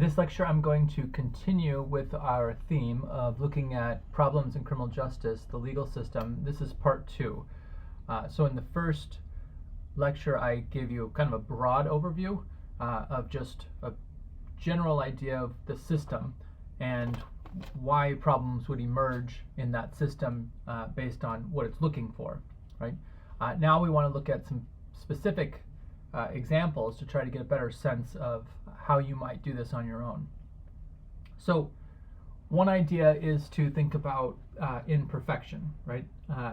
this lecture, I'm going to continue with our theme of looking at problems in criminal justice, the legal system. This is part 2. So in the first lecture, I gave you kind of a broad overview of just a general idea of the system and why problems would emerge in that system based on what it's looking for, right? Now we want to look at some specific examples to try to get a better sense of how you might do this on your own. So one idea is to think about imperfection, right?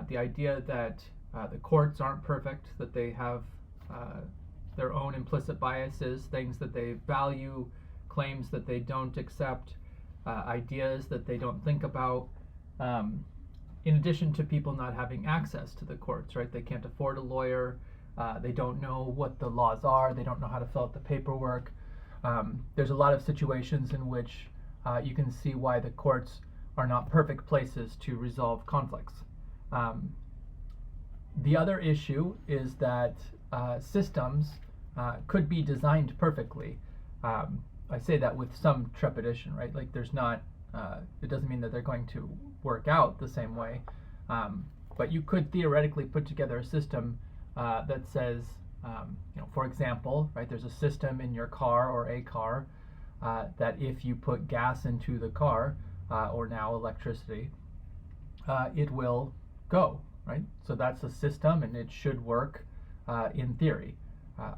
The idea that the courts aren't perfect, that they have their own implicit biases, things that they value, claims that they don't accept, ideas that they don't think about, in addition to people not having access to the courts, right? They can't afford a lawyer, they don't know what the laws are, they don't know how to fill out the paperwork. There's a lot of situations in which you can see why the courts are not perfect places to resolve conflicts. The other issue is that systems could be designed perfectly. I say that with some trepidation, right? Like there's not, it doesn't mean that they're going to work out the same way, but you could theoretically put together a system that says, for example, right, there's a system in your car or a car that if you put gas into the car, or now electricity, it will go, right? So that's a system and it should work in theory.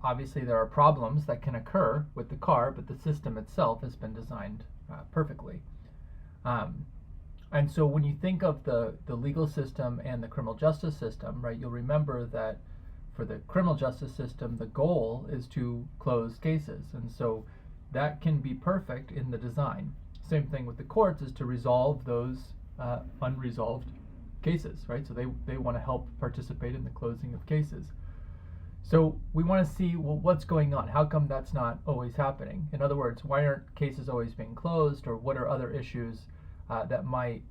Obviously there are problems that can occur with the car, but the system itself has been designed perfectly. And so when you think of the legal system and the criminal justice system, right, you'll remember that for the criminal justice system, the goal is to close cases. And so that can be perfect in the design. Same thing with the courts, is to resolve those unresolved cases, right? So they want to help participate in the closing of cases. So we want to see, well, what's going on? How come that's not always happening? In other words, why aren't cases always being closed, or what are other issues that might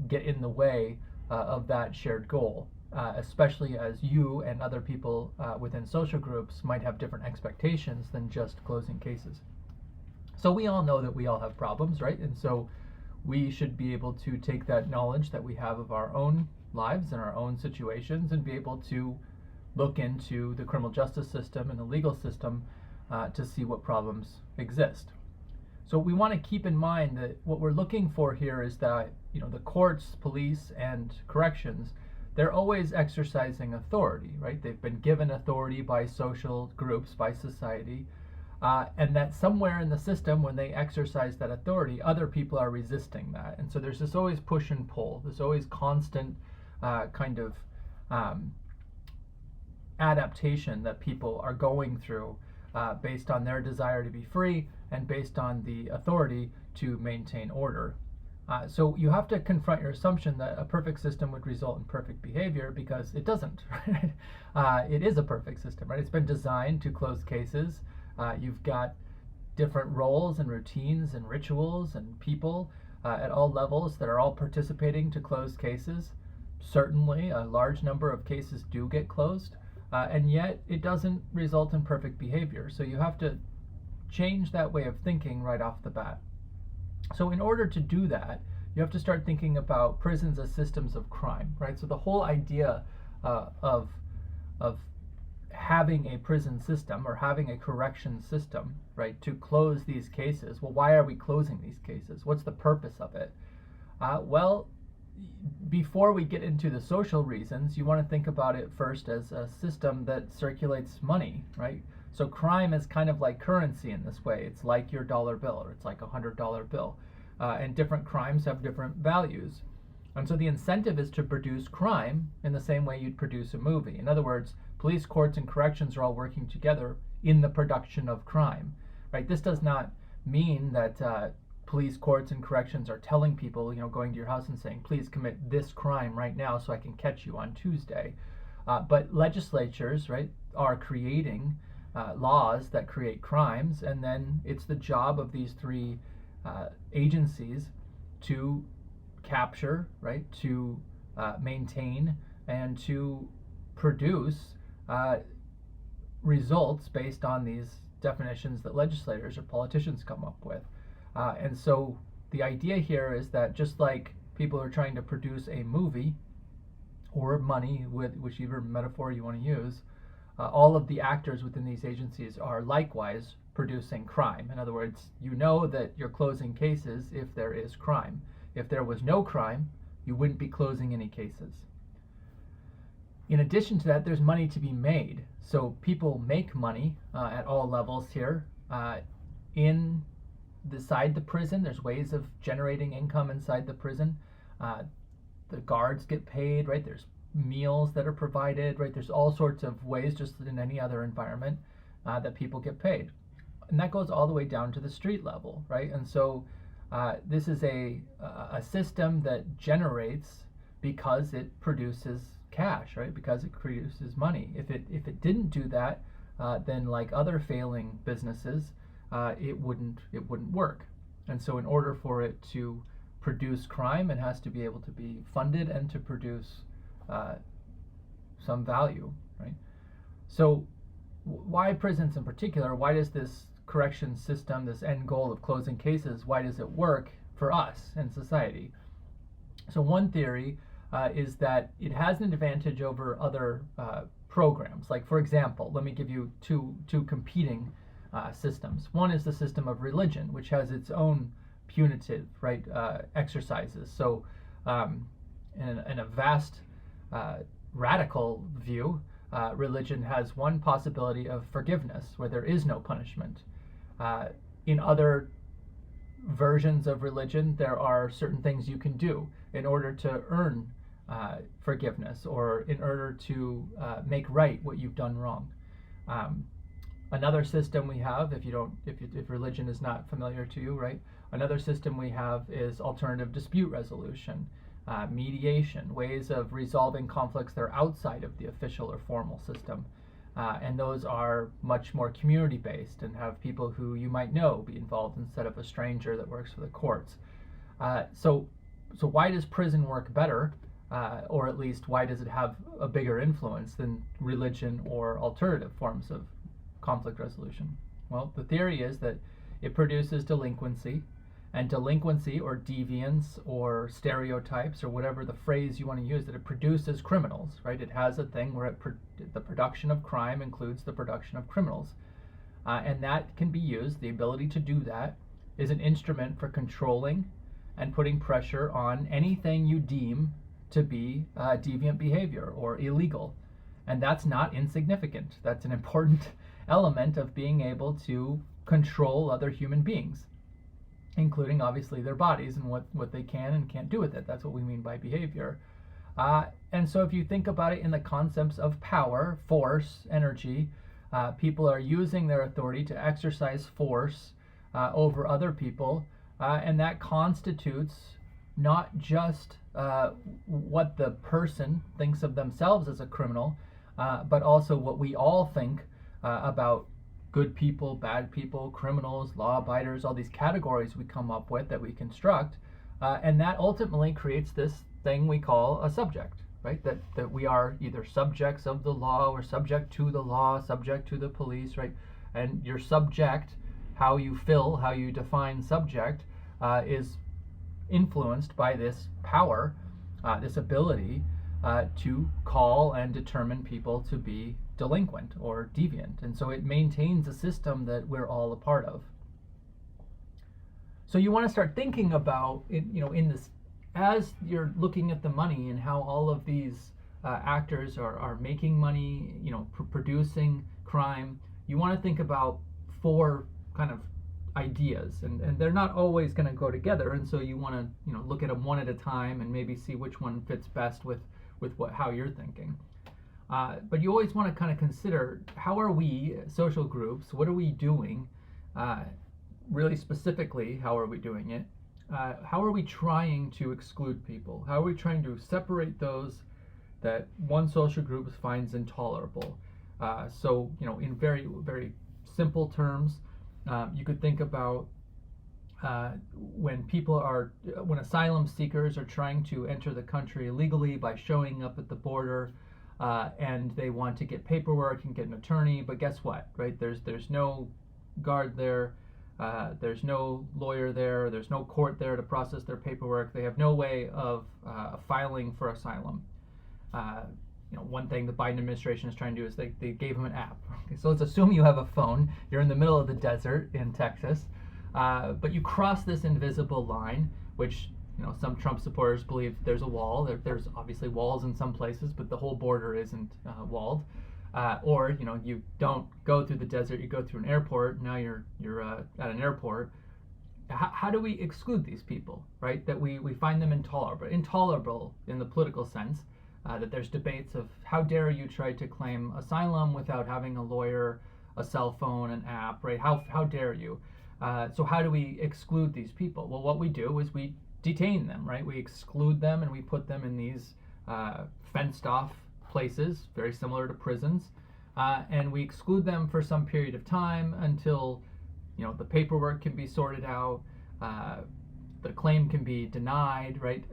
get in the way of that shared goal? Especially as you and other people within social groups might have different expectations than just closing cases. So we all know that we all have problems, right? And so we should be able to take that knowledge that we have of our own lives and our own situations and be able to look into the criminal justice system and the legal system to see what problems exist. So we want to keep in mind that what we're looking for here is that, the courts, police, and corrections, they're always exercising authority, right? They've been given authority by social groups, by society, and that somewhere in the system, when they exercise that authority, other people are resisting that. And so there's this always push and pull. There's always constant kind of adaptation that people are going through based on their desire to be free and based on the authority to maintain order. So you have to confront your assumption that a perfect system would result in perfect behavior, because it doesn't, right? It is a perfect system, right? It's been designed to close cases. You've got different roles and routines and rituals and people at all levels that are all participating to close cases. Certainly, a large number of cases do get closed, and yet it doesn't result in perfect behavior. So you have to change that way of thinking right off the bat. So in order to do that, you have to start thinking about prisons as systems of crime, right? So the whole idea of having a prison system or having a correction system, right, to close these cases. Well, why are we closing these cases? What's the purpose of it? Well, before we get into the social reasons, you want to think about it first as a system that circulates money, right? So crime is kind of like currency in this way. It's like your dollar bill, or it's like a $100 bill. And different crimes have different values. And so the incentive is to produce crime in the same way you'd produce a movie. In other words, police, courts, and corrections are all working together in the production of crime, right? This does not mean that police, courts, and corrections are telling people, going to your house and saying, please commit this crime right now so I can catch you on Tuesday. But legislatures, right, are creating laws that create crimes, and then it's the job of these three agencies to capture, right, to maintain, and to produce results based on these definitions that legislators or politicians come up with. And so the idea here is that just like people are trying to produce a movie or money, with whichever metaphor you want to use, all of the actors within these agencies are likewise producing crime. In other words, you know that you're closing cases if there is crime. If there was no crime, you wouldn't be closing any cases. In addition to that, there's money to be made. So people make money at all levels here. Inside the prison, there's ways of generating income inside the prison. The guards get paid, right? There's meals that are provided, right? There's all sorts of ways, just in any other environment, that people get paid. And that goes all the way down to the street level, right? And so this is a system that generates because it produces cash, right? Because it produces money. If it didn't do that, then like other failing businesses, it wouldn't work. And so in order for it to produce crime, it has to be able to be funded and to produce some value, right? So why prisons in particular? Why does this correction system, this end goal of closing cases, why does it work for us in society? So one theory is that it has an advantage over other programs. Like, for example, let me give you two competing systems. One is the system of religion, which has its own punitive, right, exercises. So in a vast radical view, religion has one possibility of forgiveness where there is no punishment. In other versions of religion, there are certain things you can do in order to earn forgiveness, or in order to make right what you've done wrong. Another system we have, if religion is not familiar to you, right? Another system we have is alternative dispute resolution, mediation, ways of resolving conflicts that are outside of the official or formal system. And those are much more community-based and have people who you might know be involved instead of a stranger that works for the courts. So why does prison work better, or at least why does it have a bigger influence than religion or alternative forms of conflict resolution? Well, the theory is that it produces delinquency, and delinquency or deviance or stereotypes or whatever the phrase you want to use, that it produces criminals, right? It has a thing where the production of crime includes the production of criminals. And that can be used, the ability to do that is an instrument for controlling and putting pressure on anything you deem to be deviant behavior or illegal. And that's not insignificant. That's an important element of being able to control other human beings, including obviously their bodies and what they can and can't do with it. That's what we mean by behavior. And so if you think about it in the concepts of power, force, energy, people are using their authority to exercise force over other people, and that constitutes not just what the person thinks of themselves as a criminal, but also what we all think about good people, bad people, criminals, law-abiders, all these categories we come up with that we construct, and that ultimately creates this thing we call a subject, right? That we are either subjects of the law or subject to the law, subject to the police, right? And your subject, how you define subject, is influenced by this power, this ability to call and determine people to be delinquent or deviant. And so it maintains a system that we're all a part of. So you want to start thinking about it, in this, as you're looking at the money and how all of these actors are making money, producing crime. You want to think about four kind of ideas, and they're not always going to go together, and so you want to look at them one at a time and maybe see which one fits best with how you're thinking. But you always want to kind of consider, how are we, social groups, what are we doing? Really specifically, how are we doing it? How are we trying to exclude people? How are we trying to separate those that one social group finds intolerable? So, in very, very simple terms, you could think about when asylum seekers are trying to enter the country illegally by showing up at the border, and they want to get paperwork and get an attorney, but guess what, right? There's no guard there. There's no lawyer there. There's no court there to process their paperwork. They have no way of filing for asylum. One thing the Biden administration is trying to do is they gave them an app. Okay, so let's assume you have a phone. You're in the middle of the desert in Texas, but you cross this invisible line, which some Trump supporters believe there's a wall. There's obviously walls in some places, but the whole border isn't walled. Or you don't go through the desert, you go through an airport. Now you're at an airport. How do we exclude these people, right? That we find them intolerable in the political sense. That there's debates of how dare you try to claim asylum without having a lawyer, a cell phone, an app, right? How dare you? So how do we exclude these people? Well, what we do is we detain them, right? We exclude them and we put them in these fenced off places, very similar to prisons, and we exclude them for some period of time until the paperwork can be sorted out, the claim can be denied, right?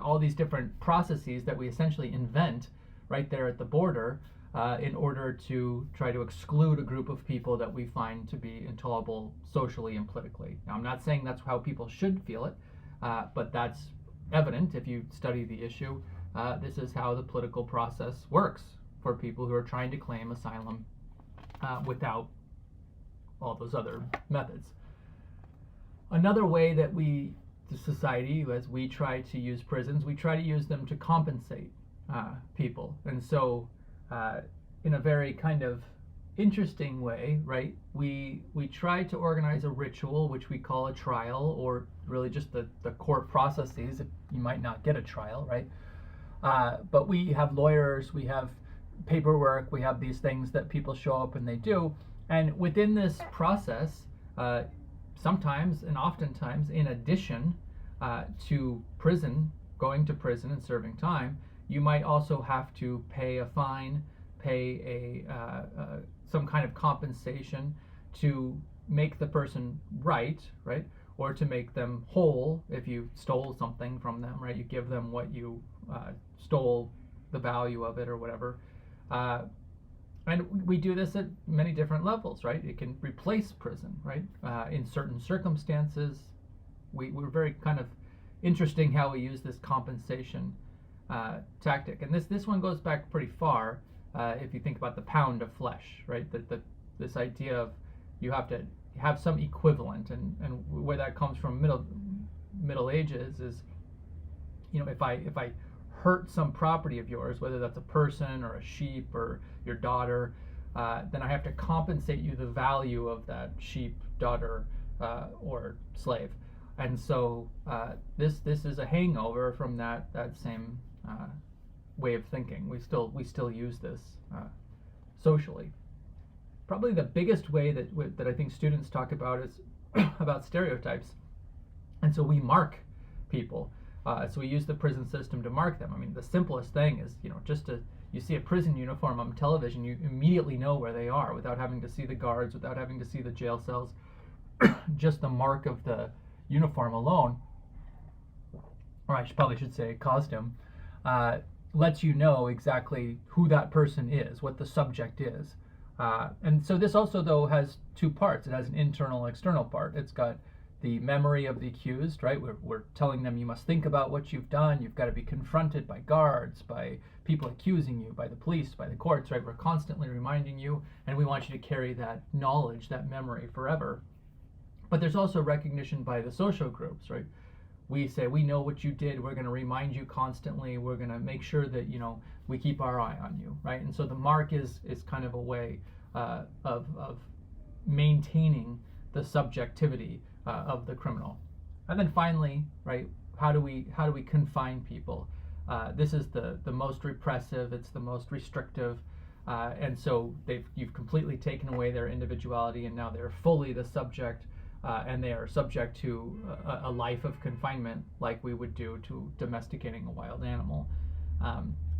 All these different processes that we essentially invent right there at the border in order to try to exclude a group of people that we find to be intolerable socially and politically. Now, I'm not saying that's how people should feel it, but that's evident if you study the issue. This is how the political process works for people who are trying to claim asylum without all those other methods. Another way that the society, as we try to use prisons, we try to use them to compensate people. And so in a very kind of interesting way, right, we try to organize a ritual, which we call a trial, or really just the court processes. You might not get a trial, right? But we have lawyers, we have paperwork, we have these things that people show up and they do. And within this process, sometimes and oftentimes, in addition to going to prison and serving time, you might also have to pay a fine, pay some kind of compensation to make the person right, or to make them whole if you stole something from them, right? You give them what you stole, the value of it or whatever. And we do this at many different levels, right? It can replace prison, right? In certain circumstances, we're very kind of interesting how we use this compensation tactic. And this one goes back pretty far. If you think about the pound of flesh, right? This idea of you have to have some equivalent, and where that comes from Middle Ages is, if I hurt some property of yours, whether that's a person or a sheep or your daughter, then I have to compensate you the value of that sheep, daughter, or slave. And so this is a hangover from that same way of thinking. We still use this socially. Probably the biggest way that I think students talk about is about stereotypes. And so we mark people. So we use the prison system to mark them. I mean, the simplest thing is, you see a prison uniform on television, you immediately know where they are without having to see the guards, without having to see the jail cells. Just the mark of the uniform alone, or I probably should say costume, lets you know exactly who that person is, what the subject is. And so this also, though, has two parts. It has an internal and external part. It's got the memory of the accused, right? We're telling them you must think about what you've done. You've got to be confronted by guards, by people accusing you, by the police, by the courts, right? We're constantly reminding you, and we want you to carry that knowledge, that memory forever. But there's also recognition by the social groups, right? We say, we know what you did. We're going to remind you constantly. We're going to make sure that, we keep our eye on you, right? And so the mark is kind of a way of maintaining the subjectivity of the criminal. And then finally, right, how do we confine people? This is the most repressive, it's the most restrictive, and so you've completely taken away their individuality, and now they're fully the subject, and they are subject to a life of confinement like we would do to domesticating a wild animal.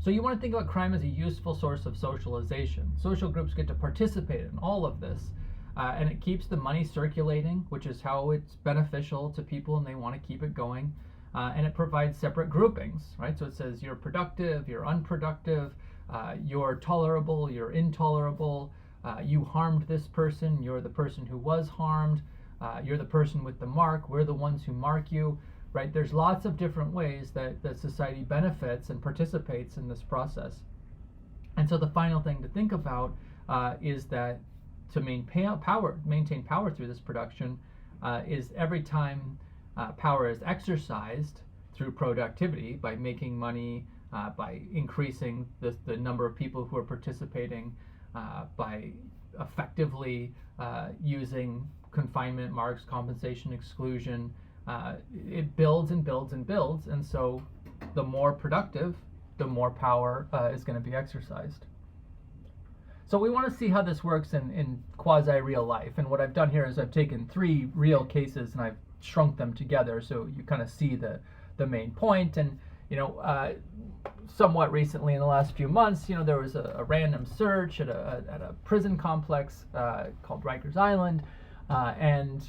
So you want to think about crime as a useful source of socialization. Social groups get to participate in all of this, and it keeps the money circulating, which is how it's beneficial to people and they want to keep it going. And it provides separate groupings, right? So it says you're productive, you're unproductive, you're tolerable, you're intolerable, you harmed this person, you're the person who was harmed, you're the person with the mark, we're the ones who mark you, right? There's lots of different ways that society benefits and participates in this process. And so the final thing to think about is that to maintain power through this production is every time power is exercised through productivity by making money, by increasing the number of people who are participating, by effectively using confinement marks, compensation, exclusion, it builds and builds and builds, and so the more productive, the more power is going to be exercised. So we want to see how this works in quasi-real life, and what I've done here is I've taken 3 real cases and I've shrunk them together so you kind of see the main point. And somewhat recently in the last few months, there was a random search at a prison complex called Rikers Island, and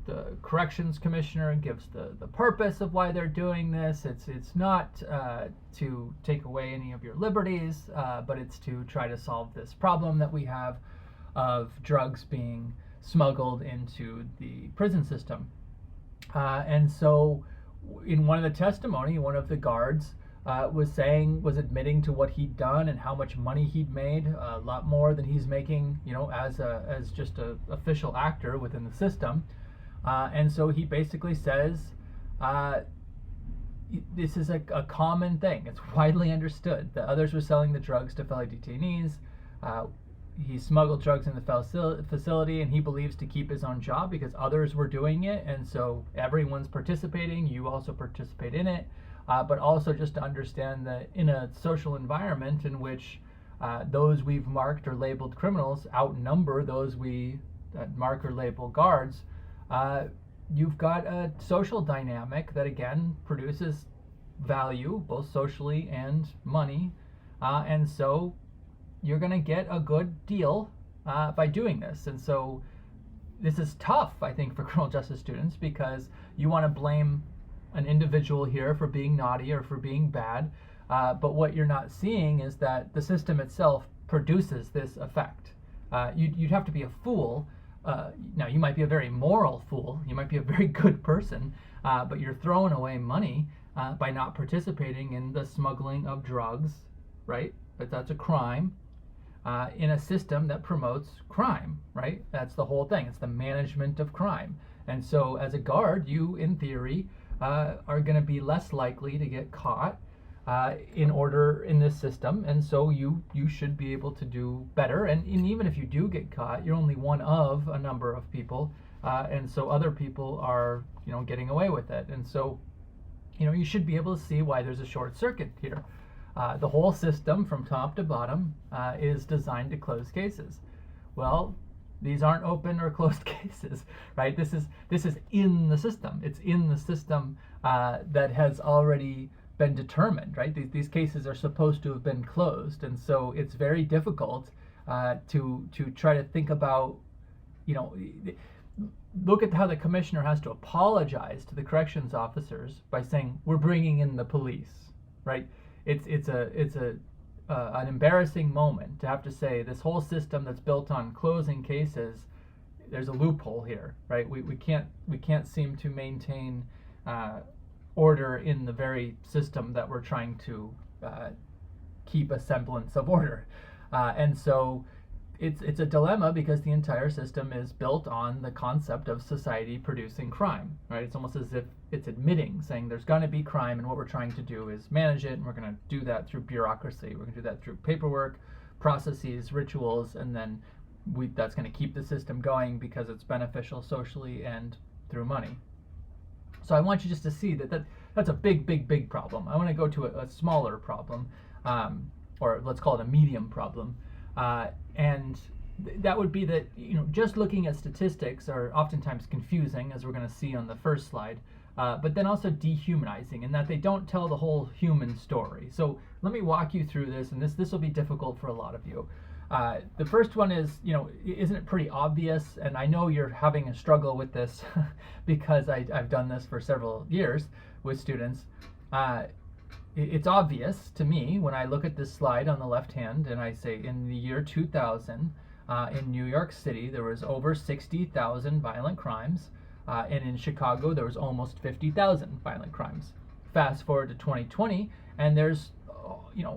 the corrections commissioner gives the purpose of why they're doing this. It's not to take away any of your liberties, but it's to try to solve this problem that we have of drugs being smuggled into the prison system. And so in one of the testimony, one of the guards was admitting to what he'd done and how much money he'd made, a lot more than he's making, as just a official actor within the system. And so he basically says, this is a common thing. It's widely understood that others were selling the drugs to fellow detainees. He smuggled drugs in the facility, and he believes to keep his own job because others were doing it, and so everyone's participating. You also participate in it, but also just to understand that in a social environment in which those we've marked or labeled criminals outnumber those we mark or label guards, you've got a social dynamic that again produces value both socially and money, and so you're going to get a good deal by doing this. And so this is tough, I think, for criminal justice students, because you want to blame an individual here for being naughty or for being bad, but what you're not seeing is that the system itself produces this effect. You'd have to be a fool. Now, you might be a very moral fool, you might be a very good person, but you're throwing away money by not participating in the smuggling of drugs, right? But that's a crime in a system that promotes crime, right? That's the whole thing. It's the management of crime. And so as a guard, you, in theory, are going to be less likely to get caught in this system, and so you should be able to do better. And even if you do get caught, you're only one of a number of people, and so other people are getting away with it. And so you should be able to see why there's a short circuit here. The whole system from top to bottom is designed to close cases. Well, these aren't open or closed cases, right? This is in the system. It's in the system that has already been determined, right? These cases are supposed to have been closed, and so it's very difficult to try to think about, look at how the commissioner has to apologize to the corrections officers by saying we're bringing in the police, right? It's an embarrassing moment to have to say this whole system that's built on closing cases, there's a loophole here, right? We can't seem to maintain order in the very system that we're trying to keep a semblance of order, and so it's a dilemma because the entire system is built on the concept of society producing crime, right? It's almost as if it's admitting, saying there's going to be crime, and what we're trying to do is manage it, and we're going to do that through bureaucracy. We're going to do that through paperwork, processes, rituals, and then that's going to keep the system going because it's beneficial socially and through money. So I want you just to see that's a big problem. I want to go to a smaller problem, or let's call it a medium problem. And that would be that just looking at statistics are oftentimes confusing, as we're going to see on the first slide, but then also dehumanizing, in that they don't tell the whole human story. So let me walk you through this, and this will be difficult for a lot of you. The first one is, isn't it pretty obvious? And I know you're having a struggle with this because I've done this for several years with students. It's obvious to me when I look at this slide on the left hand and I say in the year 2000, In New York City, there was over 60,000 violent crimes, and in Chicago, there was almost 50,000 violent crimes. Fast forward to 2020, and there's,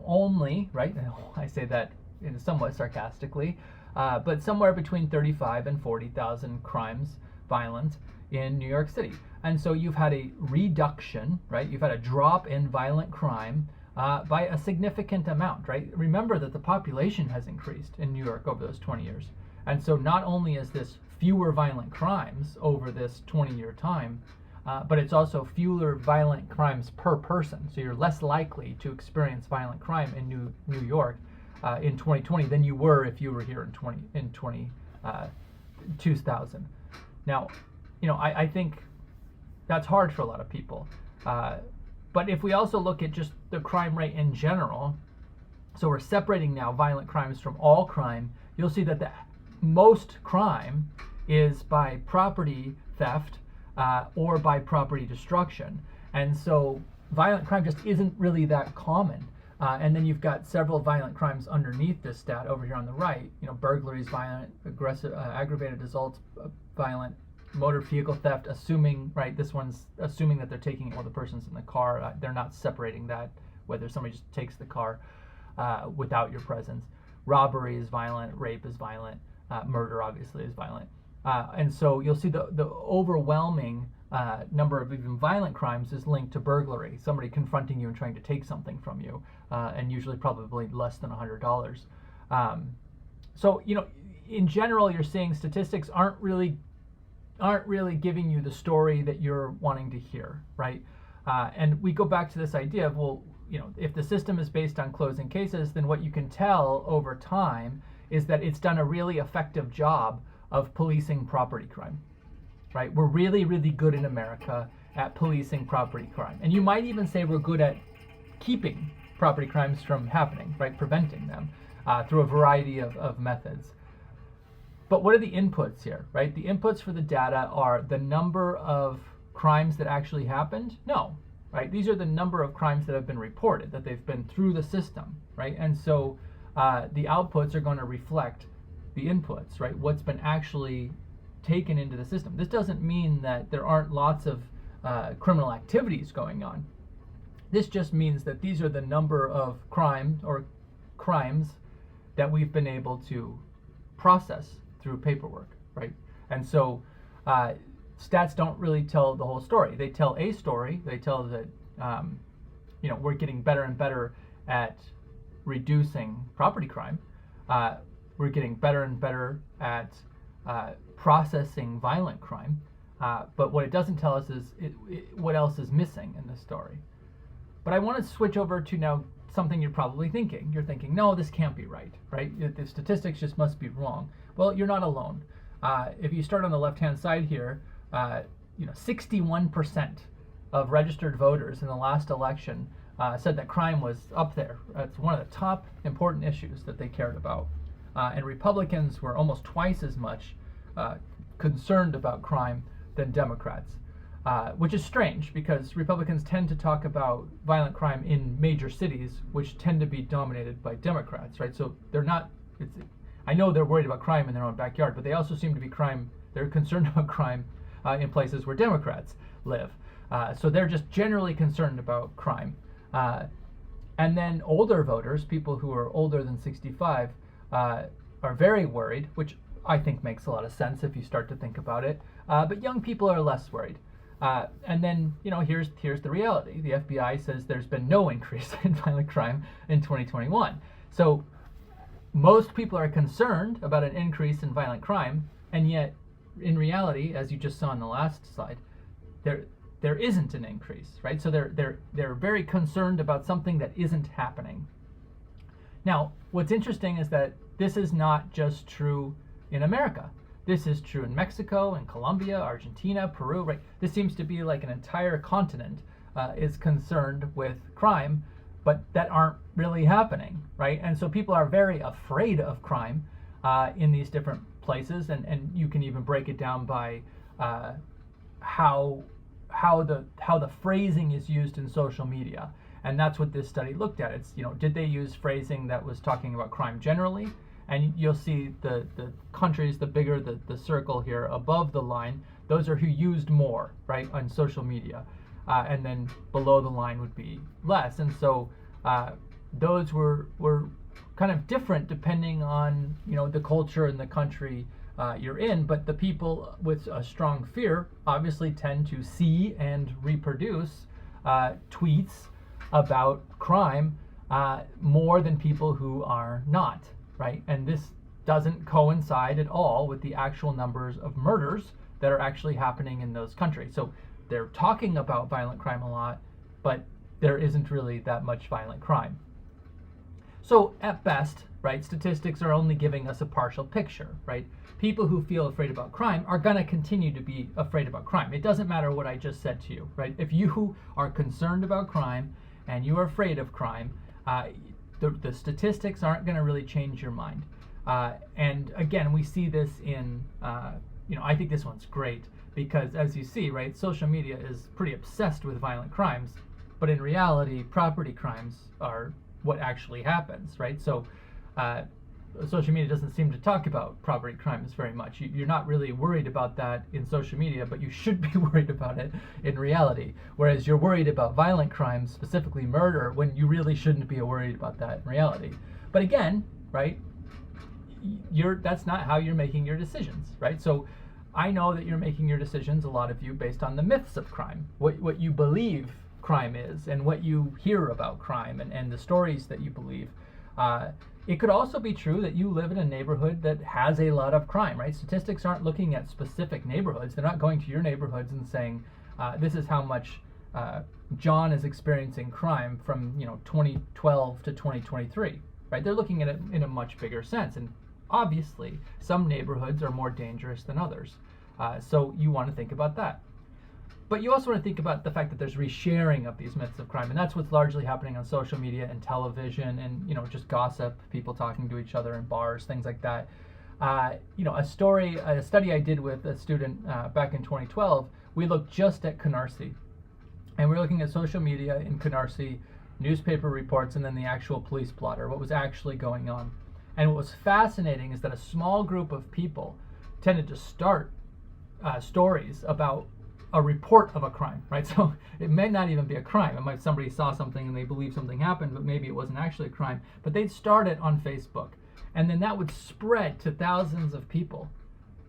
only, right? I say that in somewhat sarcastically, but somewhere between 35 and 40,000 crimes violent in New York City. And so you've had a reduction, right? You've had a drop in violent crime by a significant amount, right? Remember that the population has increased in New York over those 20 years. And so not only is this fewer violent crimes over this 20-year time, but it's also fewer violent crimes per person. So you're less likely to experience violent crime in New York in 2020 than you were if you were here in 2000. Now, I think that's hard for a lot of people. But if we also look at just the crime rate in general, so we're separating now violent crimes from all crime, you'll see that the most crime is by property theft or by property destruction. And so violent crime just isn't really that common. And then you've got several violent crimes underneath this stat over here on the right. Burglaries, violent, aggressive, aggravated assaults, violent, motor vehicle theft, assuming, right, this one's assuming that they're taking it while the person's in the car. They're not separating that, whether somebody just takes the car without your presence. Robbery is violent, rape is violent, murder obviously is violent. And so you'll see the overwhelming number of even violent crimes is linked to burglary, somebody confronting you and trying to take something from you, and usually probably less than $100. So, in general, you're seeing statistics aren't really giving you the story that you're wanting to hear, right? And we go back to this idea of, well, if the system is based on closing cases, then what you can tell over time is that it's done a really effective job of policing property crime, right? We're really, really good in America at policing property crime. And you might even say we're good at keeping property crimes from happening, right? Preventing them through a variety of methods. But what are the inputs here, right? The inputs for the data are the number of crimes that actually happened? No, right? These are the number of crimes that have been reported, that they've been through the system, right? And so the outputs are going to reflect the inputs, right? What's been actually taken into the system. This doesn't mean that there aren't lots of criminal activities going on. This just means that these are the number of crimes that we've been able to process through paperwork, right? And so stats don't really tell the whole story. They tell a story. They tell that we're getting better and better at reducing property crime. We're getting better and better at processing violent crime. But what it doesn't tell us is what else is missing in the story. But I want to switch over to now something you're probably thinking. You're thinking, no, this can't be right? The statistics just must be wrong. Well, you're not alone. If you start on the left-hand side here, 61% of registered voters in the last election said that crime was up there. It's one of the top important issues that they cared about. And Republicans were almost twice as much concerned about crime than Democrats, which is strange because Republicans tend to talk about violent crime in major cities, which tend to be dominated by Democrats, right? So they're not, I know they're worried about crime in their own backyard, but they also seem to be they're concerned about crime in places where Democrats live. So they're just generally concerned about crime. And then older voters, people who are older than 65, are very worried, which I think makes a lot of sense if you start to think about it. But young people are less worried. And then, here's the reality. The FBI says there's been no increase in violent crime in 2021. So most people are concerned about an increase in violent crime, and yet, in reality, as you just saw in the last slide, there isn't an increase, right? So they're very concerned about something that isn't happening. Now, what's interesting is that this is not just true in America. This is true in Mexico, in Colombia, Argentina, Peru, right? This seems to be like an entire continent is concerned with crime, but that aren't really happening, right? And so people are very afraid of crime in these different places, and you can even break it down by how the phrasing is used in social media. And that's what this study looked at. It's, did they use phrasing that was talking about crime generally? And you'll see the countries, the bigger the circle here above the line, those are who used more, right, on social media. And then below the line would be less. And so those were kind of different depending on, you know, the culture and the country you're in. But the people with a strong fear obviously tend to see and reproduce tweets about crime more than people who are not, right? And this doesn't coincide at all with the actual numbers of murders that are actually happening in those countries. So they're talking about violent crime a lot, but there isn't really that much violent crime. So at best, right, statistics are only giving us a partial picture, right? People who feel afraid about crime are going to continue to be afraid about crime. It doesn't matter what I just said to you, right? If you are concerned about crime and you are afraid of crime, the statistics aren't going to really change your mind. And again, we see this in, you know, I think this one's great because as you see, right, social media is pretty obsessed with violent crimes, but in reality, property crimes are what actually happens, right? So social media doesn't seem to talk about property crimes very much. You're not really worried about that in social media, but you should be worried about it in reality. Whereas you're worried about violent crimes, specifically murder, when you really shouldn't be worried about that in reality. But again, right, that's not how you're making your decisions, right? So I know that you're making your decisions, a lot of you, based on the myths of crime, what you believe crime is and what you hear about crime and the stories that you believe. It could also be true that you live in a neighborhood that has a lot of crime, right? Statistics aren't looking at specific neighborhoods. They're not going to your neighborhoods and saying, this is how much John is experiencing crime from 2012 to 2023, right? They're looking at it in a much bigger sense. And obviously, some neighborhoods are more dangerous than others. So you want to think about that. But you also want to think about the fact that there's resharing of these myths of crime, and that's what's largely happening on social media and television and just gossip, people talking to each other in bars, things like that. A study I did with a student back in 2012, we looked just at Canarsie, and we're looking at social media in Canarsie, newspaper reports, and then the actual police blotter, what was actually going on. And what was fascinating is that a small group of people tended to start stories about a report of a crime, right? So it may not even be a crime. It might somebody saw something and they believe something happened, but maybe it wasn't actually a crime. But they'd start it on Facebook, and then that would spread to thousands of people.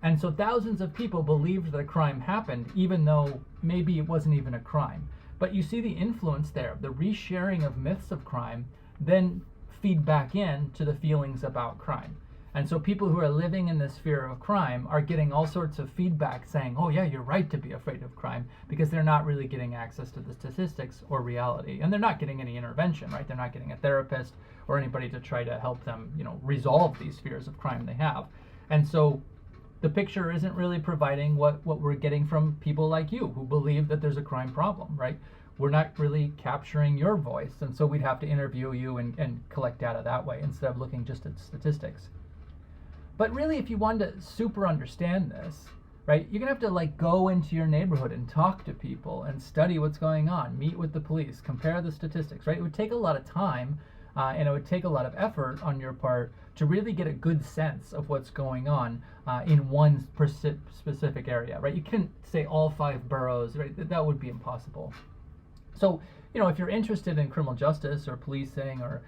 And so thousands of people believed that a crime happened, even though maybe it wasn't even a crime. But you see the influence there, the resharing of myths of crime, then feed back in to the feelings about crime. And so people who are living in this fear of crime are getting all sorts of feedback saying, oh yeah, you're right to be afraid of crime, because they're not really getting access to the statistics or reality. And they're not getting any intervention, right? They're not getting a therapist or anybody to try to help them, resolve these fears of crime they have. And so the picture isn't really providing what we're getting from people like you who believe that there's a crime problem, right? We're not really capturing your voice. And so we'd have to interview you and collect data that way instead of looking just at statistics. But really, if you wanted to super understand this, right, you're gonna have to go into your neighborhood and talk to people and study what's going on, meet with the police, compare the statistics, right? It would take a lot of time and it would take a lot of effort on your part to really get a good sense of what's going on in one specific area, right? You couldn't say all 5 boroughs, right? That would be impossible. So, if you're interested in criminal justice or policing or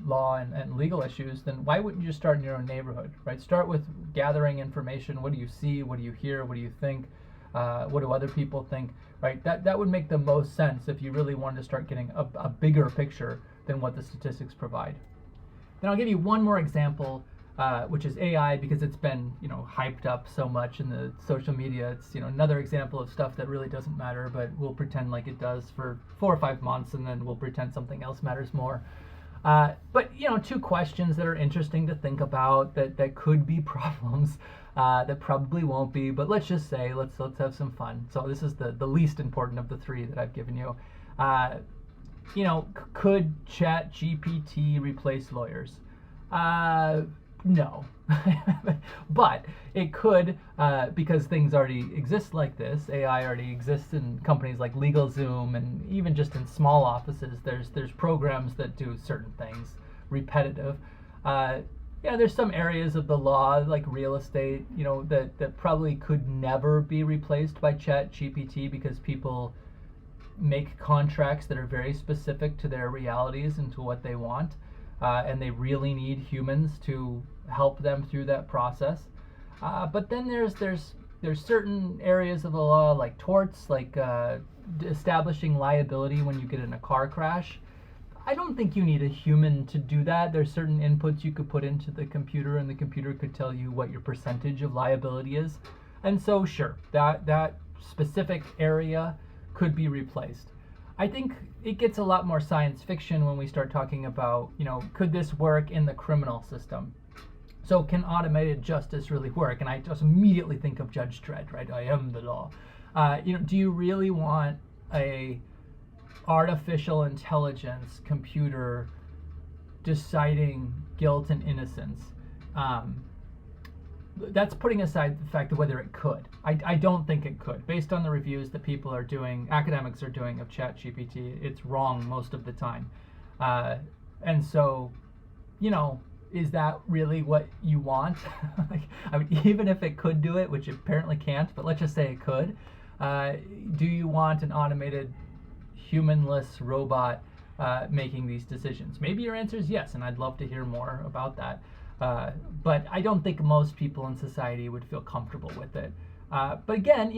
law and legal issues, then why wouldn't you just start in your own neighborhood, right? Start with gathering information. What do you see? What do you hear? What do you think? What do other people think, right? That would make the most sense if you really wanted to start getting a bigger picture than what the statistics provide. Then I'll give you one more example, which is AI, because it's been hyped up so much in the social media. It's another example of stuff that really doesn't matter, but we'll pretend like it does for 4 or 5 months, and then we'll pretend something else matters more. But 2 questions that are interesting to think about that could be problems, that probably won't be, but let's just say let's have some fun. So this is the least important of the 3 that I've given you. Could ChatGPT replace lawyers? No, but it could, because things already exist like this. AI already exists in companies like LegalZoom, and even just in small offices, there's programs that do certain things, repetitive. yeah, there's some areas of the law, like real estate, that probably could never be replaced by ChatGPT because people make contracts that are very specific to their realities and to what they want, and they really need humans to help them through that process. But then there's certain areas of the law, like torts, like establishing liability when you get in a car crash. I don't think you need a human to do that. There's certain inputs you could put into the computer, and the computer could tell you what your percentage of liability is. And so, sure, that specific area could be replaced. I think it gets a lot more science fiction when we start talking about, could this work in the criminal system? So can automated justice really work? And I just immediately think of Judge Dredd, right? I am the law. Do you really want a artificial intelligence computer deciding guilt and innocence? That's putting aside the fact of whether it could. I don't think it could. Based on the reviews that people are doing, academics are doing of ChatGPT, it's wrong most of the time. And so, is that really what you want? Even if it could do it, which it apparently can't, but let's just say it could, do you want an automated humanless robot making these decisions? Maybe your answer is yes, and I'd love to hear more about that. But I don't think most people in society would feel comfortable with it. But again,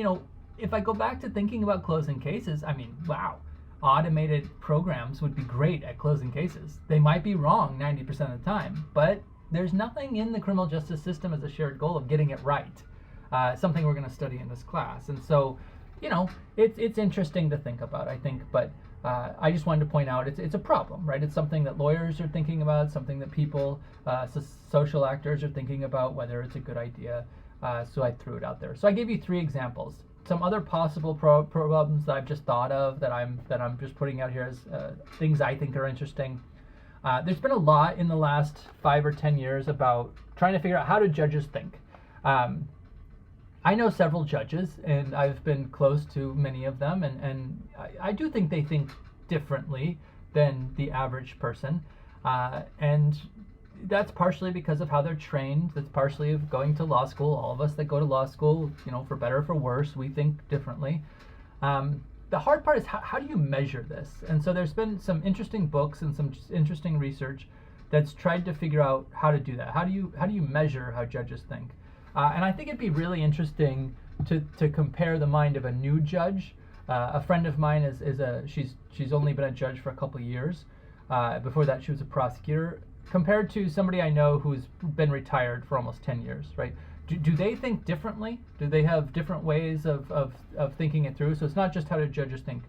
if I go back to thinking about closing cases, wow, automated programs would be great at closing cases. They might be wrong 90% of the time, but there's nothing in the criminal justice system as a shared goal of getting it right. Something we're going to study in this class. And so, it's interesting to think about, I think, but I just wanted to point out it's a problem, right? It's something that lawyers are thinking about, something that people, social actors are thinking about, whether it's a good idea. So I threw it out there. So I gave you 3 examples. Some other possible problems that I've just thought of that I'm just putting out here as things I think are interesting. There's been a lot in the last 5 or 10 years about trying to figure out how do judges think. I know several judges, and I've been close to many of them, and I do think they think differently than the average person. And that's partially because of how they're trained. That's partially of going to law school. All of us that go to law school, for better or for worse, we think differently. The hard part is how do you measure this? And so there's been some interesting books and some interesting research that's tried to figure out how to do that. How do you measure how judges think? And I think it'd be really interesting to compare the mind of a new judge. A friend of mine she's only been a judge for a couple of years. Before that, she was a prosecutor. Compared to somebody I know who's been retired for almost 10 years, right? Do they think differently? Do they have different ways of thinking it through? So it's not just how do judges think,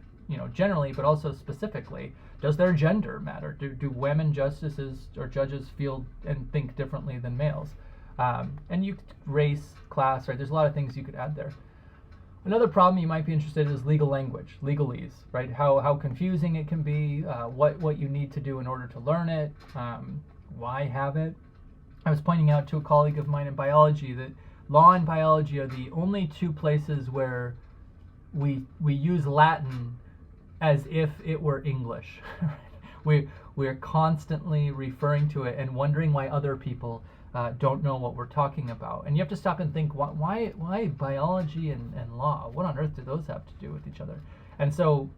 generally, but also specifically. Does their gender matter? Do women justices or judges feel and think differently than males? And race, class, right? There's a lot of things you could add there. Another problem you might be interested in is legal language, legalese, right? How confusing it can be, what you need to do in order to learn it, why have it. I was pointing out to a colleague of mine in biology that law and biology are the only 2 places where we use Latin as if it were English. We're constantly referring to it and wondering why other people don't know what we're talking about. And you have to stop and think, why biology and law? What on earth do those have to do with each other? And so,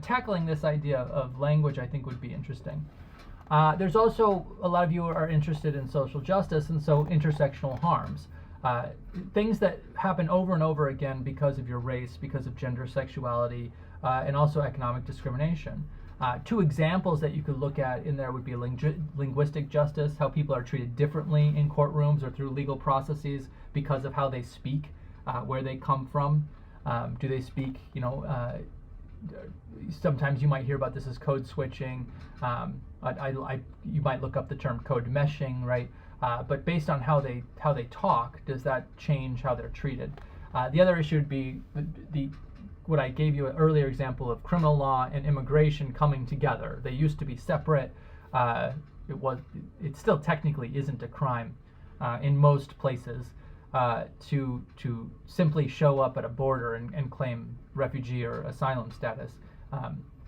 tackling this idea of language, I think, would be interesting. There's also, a lot of you are interested in social justice, and so intersectional harms. Things that happen over and over again because of your race, because of gender, sexuality, and also economic discrimination. 2 examples that you could look at in there would be linguistic justice, how people are treated differently in courtrooms or through legal processes because of how they speak, where they come from. Do they speak, sometimes you might hear about this as code switching. You might look up the term code meshing, right? But based on how they talk, does that change how they're treated? The other issue would be what I gave you an earlier example of criminal law and immigration coming together. They used to be separate. It still technically isn't a crime in most places to simply show up at a border and claim refugee or asylum status.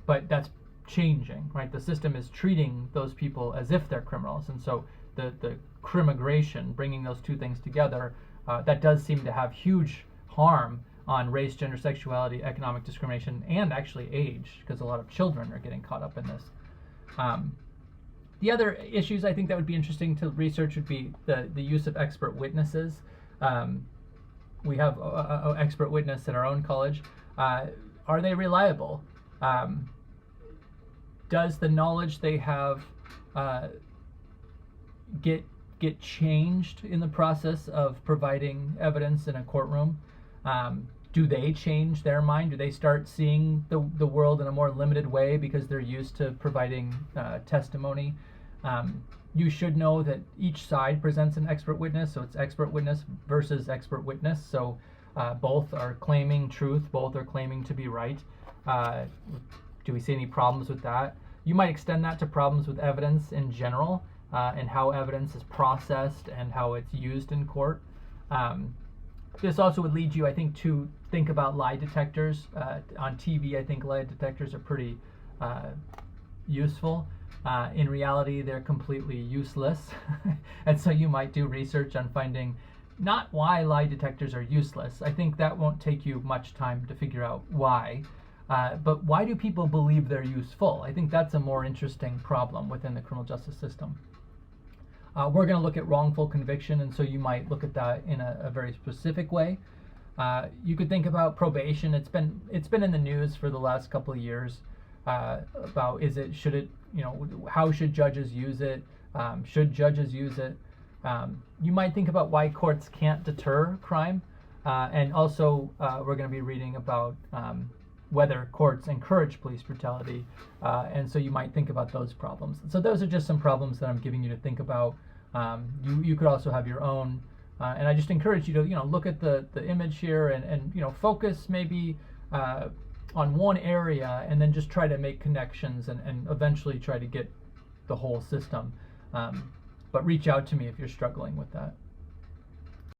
But that's changing, right? The system is treating those people as if they're criminals, and so the crimmigration, bringing those two things together, that does seem to have huge harm on race, gender, sexuality, economic discrimination, and actually age, because a lot of children are getting caught up in this. The other issues I think that would be interesting to research would be the use of expert witnesses. We have an expert witness at our own college. Are they reliable? Does the knowledge they have get changed in the process of providing evidence in a courtroom? Do they change their mind? Do they start seeing the world in a more limited way because they're used to providing testimony? You should know that each side presents an expert witness, so it's expert witness versus expert witness. So both are claiming truth, both are claiming to be right. Do we see any problems with that? You might extend that to problems with evidence in general, and how evidence is processed and how it's used in court. This also would lead you, I think, to think about lie detectors. On TV, I think lie detectors are pretty useful. In reality, they're completely useless. And so you might do research on finding not why lie detectors are useless. I think that won't take you much time to figure out why. But why do people believe they're useful? I think that's a more interesting problem within the criminal justice system. We're going to look at wrongful conviction, and so you might look at that in a very specific way. You could think about probation. It's been in the news for the last couple of years about how should judges use it? Should judges use it? You might think about why courts can't deter crime, and also we're going to be reading about whether courts encourage police brutality, and so you might think about those problems. So those are just some problems that I'm giving you to think about. You could also have your own, and I just encourage you to look at the image here and focus maybe on one area and then just try to make connections and eventually try to get the whole system. But reach out to me if you're struggling with that.